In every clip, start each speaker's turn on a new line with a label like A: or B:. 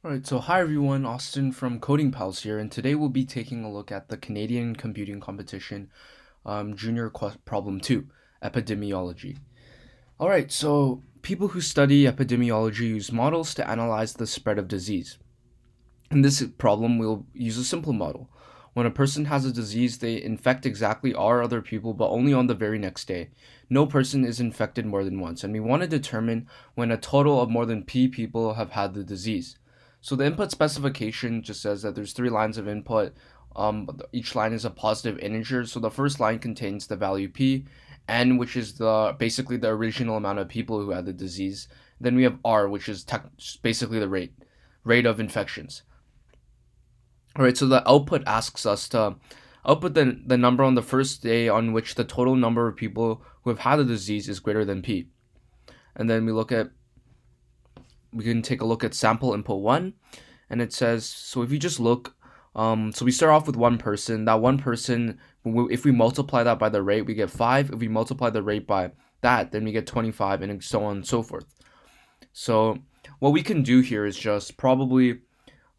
A: Alright, so hi everyone, Austin from Coding Pals here, and today we'll be taking a look at the Canadian Computing Competition Problem 2, Epidemiology. Alright, so people who study epidemiology use models to analyze the spread of disease. In this problem, we'll use a simple model. When a person has a disease, they infect exactly R other people, but only on the very next day. No person is infected more than once, and we want to determine when a total of more than P people have had the disease. So the input specification just says that there's 3 lines of input. Each line is a positive integer. So the first line contains the value P, N, which is basically the original amount of people who had the disease. Then we have R, which is basically the rate of infections. Alright, so the output asks us to output the number on the first day on which the total number of people who have had the disease is greater than P. And then we can take a look at sample input 1, and it says, so if you just look, so we start off with one person. That one person, if we multiply that by the rate, we get 5. If we multiply the rate by that, then we get 25, and so on and so forth. So what we can do here is just probably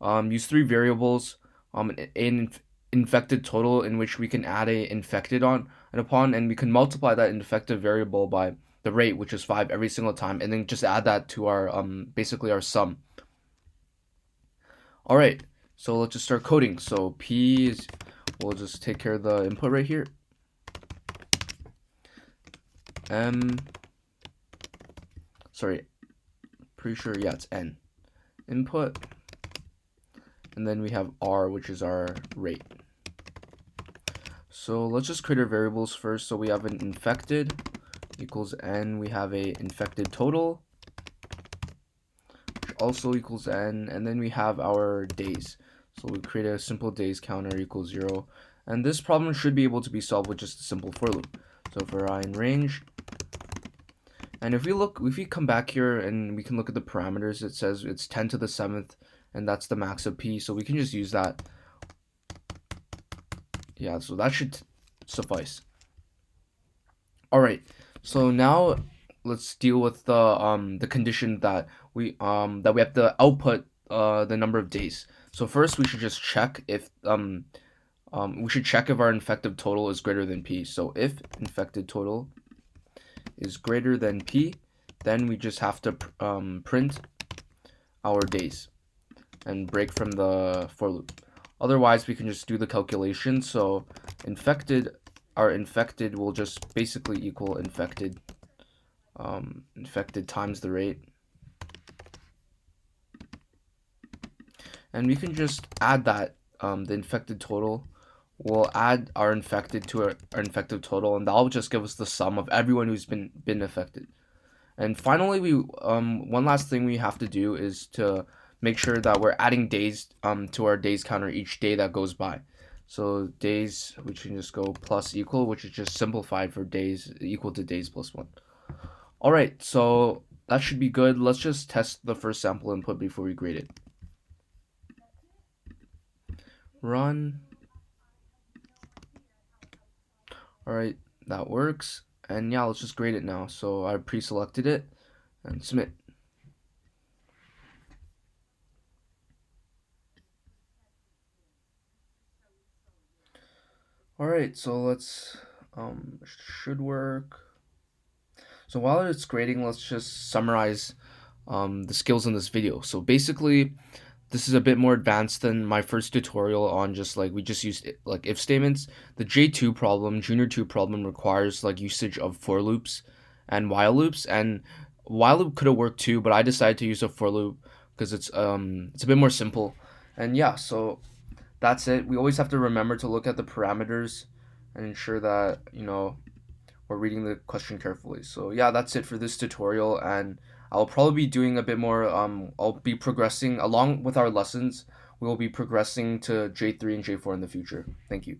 A: use 3 variables, an infected total in which we can add a infected upon, and we can multiply that infected variable by the rate, which is 5 every single time, and then just add that to our basically our sum. All right, so let's just start coding. So P is, we'll just take care of the input right here. Pretty sure, yeah, it's N input, and then we have R, which is our rate. So let's just create our variables first. So we have an infected equals N, we have a infected total, which also equals N, and then we have our days. So we create a simple days counter equals 0, and this problem should be able to be solved with just a simple for loop. So for I in range, and if we come back here and we can look at the parameters, it says it's 10 to the 7th, and that's the max of P, so we can just use that. Yeah, so that should suffice. All right, so now let's deal with the condition that we have to output the number of days. So first we should just check if our infected total is greater than P. So if infected total is greater than P, then we just have to print our days and break from the for loop. Otherwise, we can just do the calculation. So our infected will just basically equal infected times the rate. And we can just add that, the infected total. We'll add our infected to our infected total, and that'll just give us the sum of everyone who's been affected. And finally, one last thing we have to do is to make sure that we're adding days to our days counter each day that goes by. So days, we can just go plus equal, which is just simplified for days equal to days plus 1. All right, so that should be good. Let's just test the first sample input before we grade it. Run. All right, that works. And yeah, let's just grade it now. So I pre-selected it and submit. All right, so let's should work. So while it's grading, let's just summarize the skills in this video. So basically, this is a bit more advanced than my first tutorial on just like we just used like if statements. The J2 problem, Junior 2 problem requires like usage of for loops and while loops, and while loop could have worked too, but I decided to use a for loop because it's a bit more simple. And yeah, so that's it. We always have to remember to look at the parameters and ensure that, we're reading the question carefully. So yeah, that's it for this tutorial, and I'll probably be doing a bit more, I'll be progressing along with our lessons. We will be progressing to J3 and J4 in the future. Thank you.